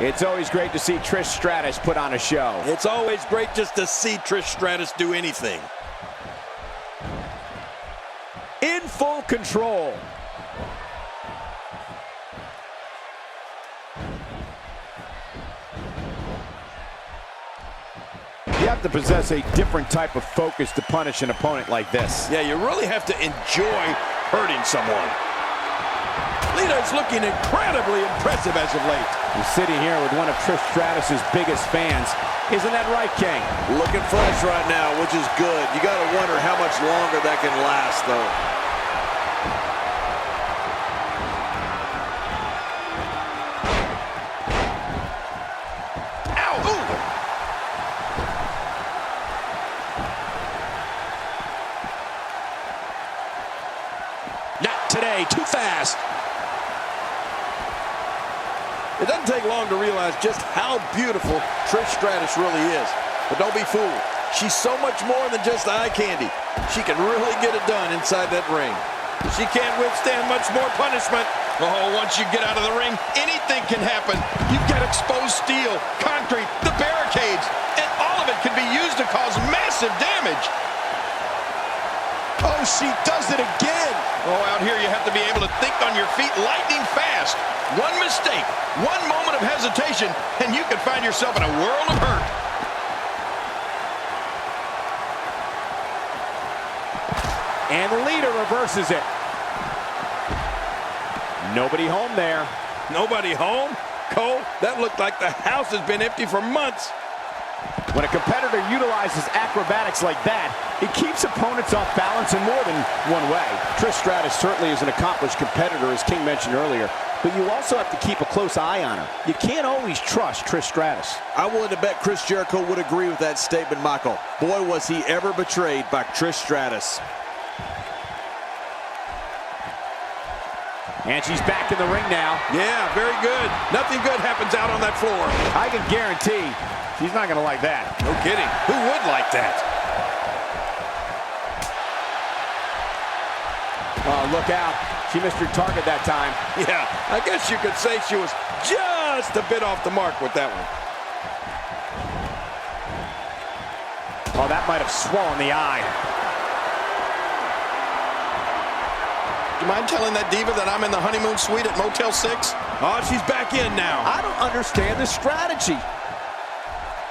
It's always great to see Trish Stratus put on a show. It's always great just to see Trish Stratus do anything. In full control. You have to possess a different type of focus to punish an opponent like this. Yeah, you really have to enjoy hurting someone. Lita is looking incredibly impressive as of late. He's sitting here with one of Trish Stratus's biggest fans. Isn't that right, King? Looking fresh right now, which is good. You got to wonder how much longer that can last, though. Not today, too fast. It doesn't take long to realize just how beautiful Trish Stratus really is. But don't be fooled. She's so much more than just eye candy. She can really get it done inside that ring. She can't withstand much more punishment. Oh, once you get out of the ring, anything can happen. You've got exposed steel, concrete, the barricades, and all of it can be used to cause massive damage. Oh, she does it again. Oh, out here you have to be able to think on your feet lightning fast. One mistake, one moment of hesitation, and you can find yourself in a world of hurt. And Lita reverses it. Nobody home there. Nobody home? Cole, that looked like the house has been empty for months. When a competitor utilizes acrobatics like that, it keeps opponents off balance in more than one way. Trish Stratus certainly is an accomplished competitor, as King mentioned earlier, but you also have to keep a close eye on her. You can't always trust Trish Stratus. I'm willing to bet Chris Jericho would agree with that statement, Michael. Boy, was he ever betrayed by Trish Stratus. And she's back in the ring now. Yeah, very good. Nothing good happens out on that floor. I can guarantee she's not going to like that. No kidding. Who would like that? Oh, look out. She missed her target that time. Yeah, I guess you could say she was just a bit off the mark with that one. Oh, that might have swollen the eye. You mind telling that diva that I'm in the honeymoon suite at Motel 6? Oh, she's back in now. I don't understand the strategy.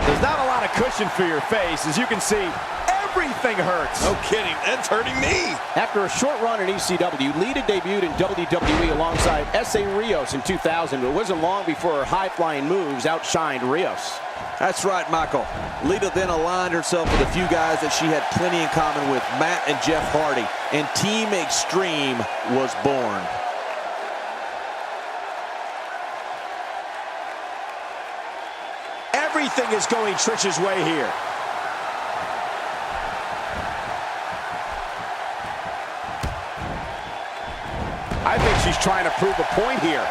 There's not a lot of cushion for your face. As you can see, everything hurts. No kidding. That's hurting me. After a short run in ECW, Lita debuted in WWE alongside S.A. Rios in 2000, but it wasn't long before her high-flying moves outshined Rios. That's right, Michael. Lita then aligned herself with a few guys that she had plenty in common with, Matt and Jeff Hardy, and Team Extreme was born. Everything is going Trish's way here. I think she's trying to prove a point here.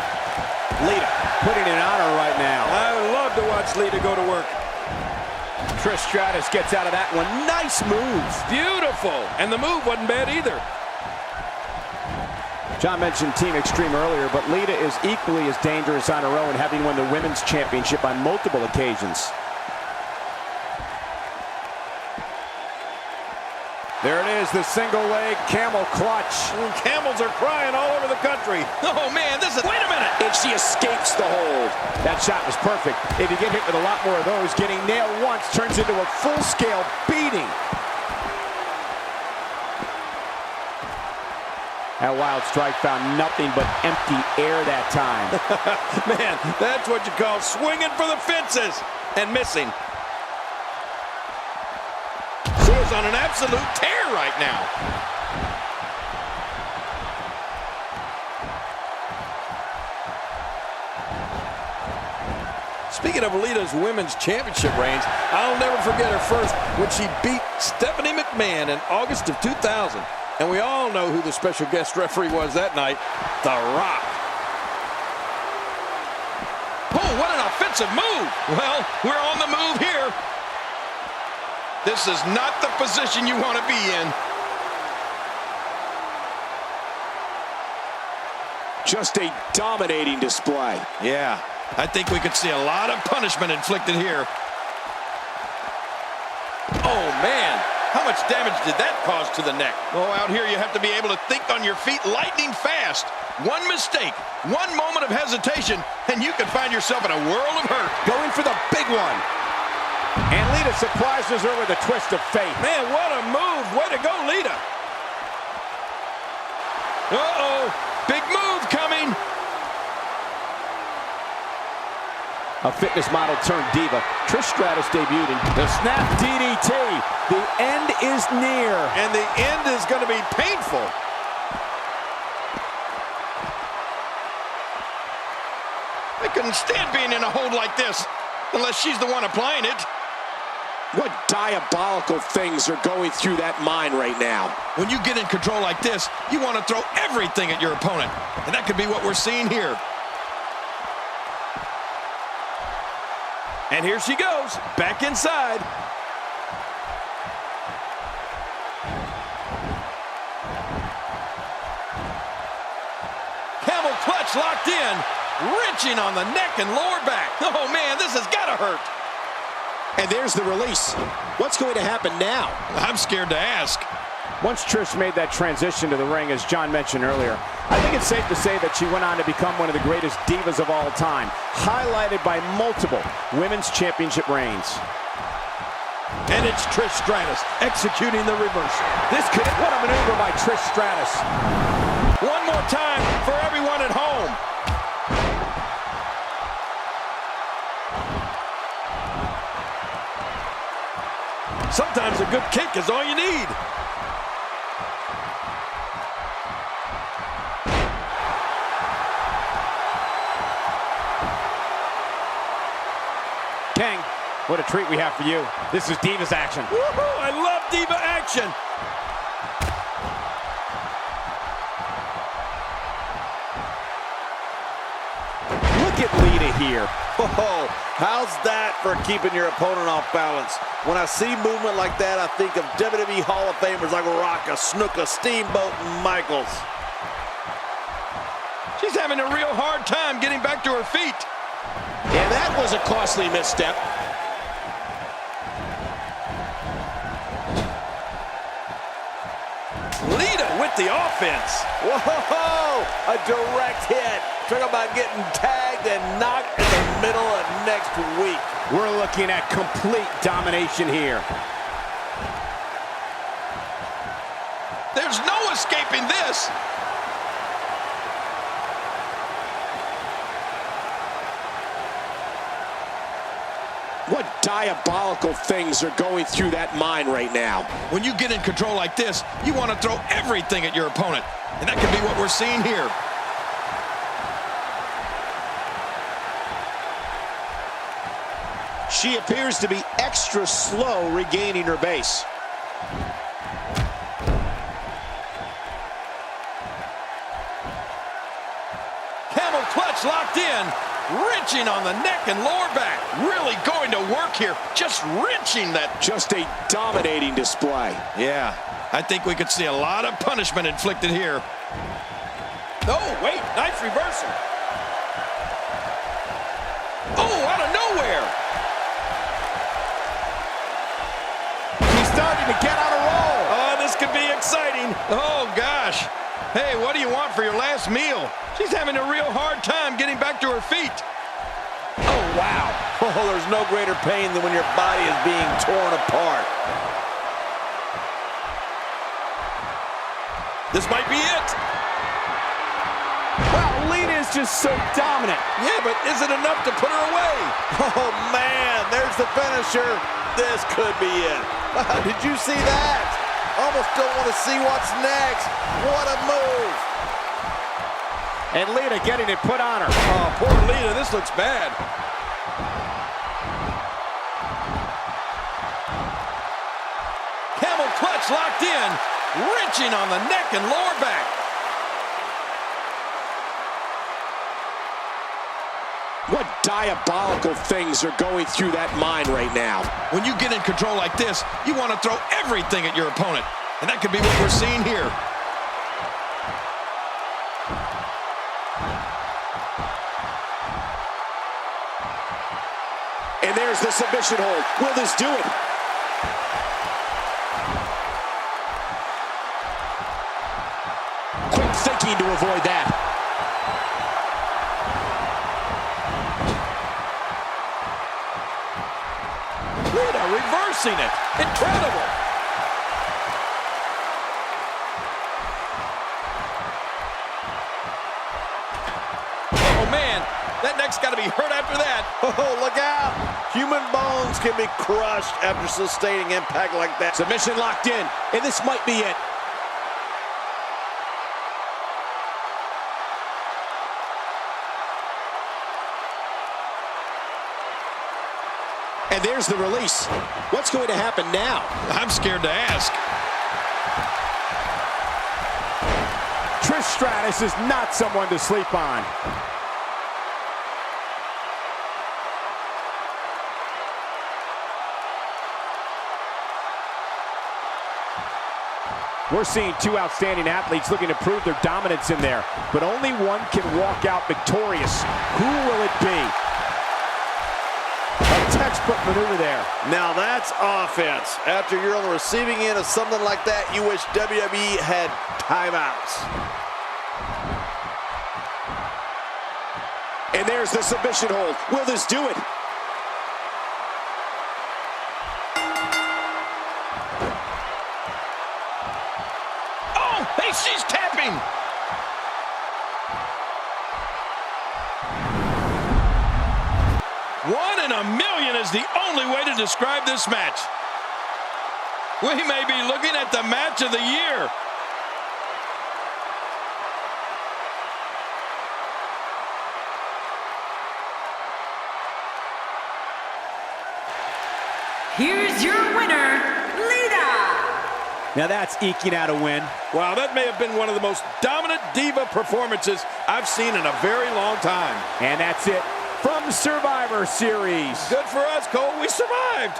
Lita putting it on her right now. I would love to watch Lita go to work. Trish Stratus gets out of that one. Nice move. Beautiful. And the move wasn't bad either. John mentioned Team Extreme earlier, but Lita is equally as dangerous on her own, having won the Women's Championship on multiple occasions. There it is, the single leg camel clutch. Camels are crying all over the country. Oh man, this is, wait a minute. And she escapes the hold. That shot was perfect. If you get hit with a lot more of those, getting nailed once turns into a full-scale beating. That wild strike found nothing but empty air that time. Man, that's what you call swinging for the fences and missing. She's on an absolute tear right now. Speaking of Lita's women's championship reigns, I'll never forget her first when she beat Stephanie McMahon in August of 2000. And we all know who the special guest referee was that night, The Rock. Oh, what an offensive move. Well, we're on the move here. This is not the position you want to be in. Just a dominating display. Yeah, I think we could see a lot of punishment inflicted here. Oh, man. How much damage did that cause to the neck? Oh, out here you have to be able to think on your feet lightning fast. One mistake, one moment of hesitation, and you can find yourself in a world of hurt. Going for the big one. And Lita surprises her with a twist of fate. Man, what a move. Way to go, Lita. Uh-oh. Big move coming. A fitness model turned diva, Trish Stratus debuted in the snap DDT. The end is near. And the end is going to be painful. I couldn't stand being in a hold like this, unless she's the one applying it. What diabolical things are going through that mind right now? When you get in control like this, you want to throw everything at your opponent. And that could be what we're seeing here. And here she goes, back inside. Camel clutch locked in, wrenching on the neck and lower back. Oh man, this has got to hurt. And there's the release. What's going to happen now? I'm scared to ask. Once Trish made that transition to the ring, as John mentioned earlier, I think it's safe to say that she went on to become one of the greatest divas of all time, highlighted by multiple women's championship reigns. And it's Trish Stratus executing the reversal. What a maneuver by Trish Stratus. One more time for everyone at home. Sometimes a good kick is all you need. King, what a treat we have for you. This is Divas action. Woohoo! I love Diva action. Look at Lita here. Oh, how's that for keeping your opponent off balance? When I see movement like that, I think of WWE Hall of Famers like Rocca, Snuka, Steamboat, and Michaels. She's having a real hard time getting back to her feet. And that was a costly misstep. Lita with the offense. Whoa, a direct hit. Talk about getting tagged and knocked in the middle of next week. We're looking at complete domination here. There's no escaping this. What diabolical things are going through that mind right now? When you get in control like this, you want to throw everything at your opponent. And that could be what we're seeing here. She appears to be extra slow regaining her base. Camel clutch locked in, wrenching on the neck and lower back. Really going to work here, just wrenching that. Just a dominating display. Yeah, I think we could see a lot of punishment inflicted here. Oh, wait, nice reversal. Oh, out of nowhere. He's starting to get on a roll. Oh, this could be exciting. Oh, gosh. Hey, what do you want for your last meal? She's having a real hard time getting back to her feet. Oh, wow. Oh, there's no greater pain than when your body is being torn apart. This might be it. Wow, Lita is just so dominant. Yeah, but is it enough to put her away? Oh, man, there's the finisher. This could be it. Did you see that? Almost don't want to see what's next. What a move. And Lita getting it put on her. Oh, poor Lita, this looks bad. Camel clutch locked in, wrenching on the neck and lower back. What diabolical things are going through that mind right now? When you get in control like this, you want to throw everything at your opponent. And that could be what we're seeing here. And there's the submission hold. Will this do it? Quick thinking to avoid that. Lita reversing it. Incredible. Oh, man. That neck's got to be hurt after that. Oh, look out. Human bones can be crushed after sustaining impact like that. Submission locked in, and this might be it. And there's the release. What's going to happen now? I'm scared to ask. Trish Stratus is not someone to sleep on. We're seeing two outstanding athletes looking to prove their dominance in there, but only one can walk out victorious. Who will it be? A textbook maneuver there. Now that's offense. After you're on the receiving end of something like that, you wish WWE had timeouts. And there's the submission hold. Will this do it? Oh, hey, she's tapping. One in a million is the only way to describe this match. We may be looking at the match of the year. Here's your winner, Lita. Now that's eking out a win. Wow, that may have been one of the most dominant diva performances I've seen in a very long time. And that's it from Survivor Series. Good for us, Cole. We survived.